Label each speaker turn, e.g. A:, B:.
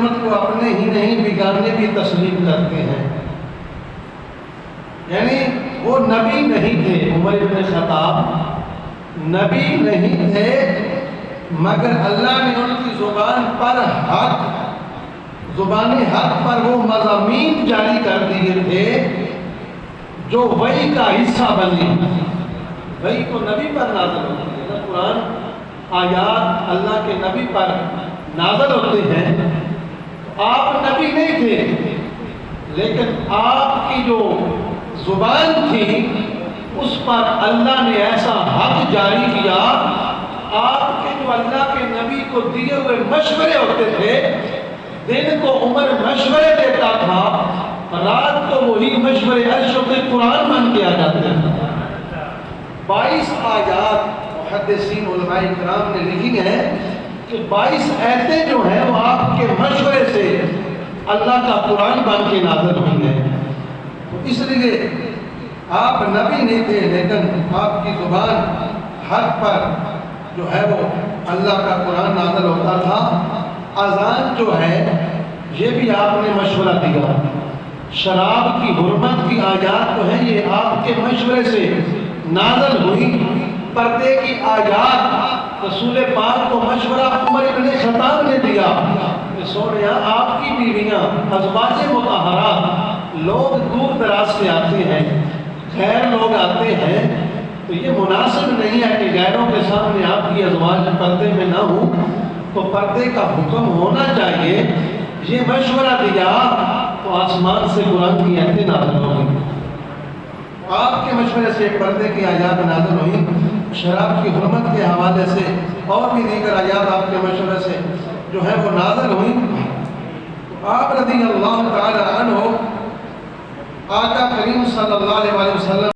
A: رحمت کو اپنے ہی نہیں بگانے بھی تسلیم کرتے ہیں۔ یعنی وہ نبی نہیں تھے، عمر بن خطاب نبی نہیں تھے، مگر اللہ نے ان کی زبان پر زبانی حق پر وہ مضامین جاری کر دیے تھے جو وحی کا حصہ بنے۔ وحی تو نبی پر نازل ہوتی ہے، قرآن آیات اللہ کے نبی پر نازل ہوتے ہیں۔ آپ نبی نہیں تھے، لیکن آپ کی جو زبان تھی اس پر اللہ نے ایسا حق جاری کیا۔ آپ کے جو اللہ کے نبی کو دیے ہوئے مشورے ہوتے تھے، دن کو عمر مشورے دیتا تھا، رات کو وہی مشورے عرش کے قرآن بن کے آ جاتے ہیں۔ 22 آیات محدثین علماء کرام نے لکھی ہیں کہ 22 آیتیں جو ہیں وہ آپ کے مشورے سے اللہ کا قرآن بن کے نازل ہوئی ہیں۔ اس لیے آپ نبی نہیں تھے، لیکن آپ کی زبان حق پر جو ہے وہ اللہ کا قرآن نازل ہوتا تھا۔ اذان جو ہے یہ بھی آپ نے مشورہ دیا۔ شراب کی حرمت کی آیات جو ہیں یہ آپ کے مشورے سے نازل ہوئی۔ پردے کی آیات رسول پاک کو مشورہ عمر بن خطاب نے دیا کہ سونیا آپ کی بیویاں ازواج مطہرات لوگ دور دراز سے آتے ہیں، غیر لوگ آتے ہیں، تو یہ مناسب نہیں ہے کہ غیروں کے سامنے آپ کی ازواج پردے میں نہ ہوں، تو پردے کا حکم ہونا چاہیے۔ یہ مشورہ دیا تو آسمان سے قرآن کی آیتیں نازل ہو گئی۔ آپ کے مشورے سے پردے کی آیات نازل ہوئی، شراب کی حرمت کے حوالے سے اور بھی دیگر آیات آپ کے مشورے سے جو ہے وہ نازل ہوئی۔ آپ رضی اللہ تعالی عنہ آقا کریم صلی اللہ علیہ وسلم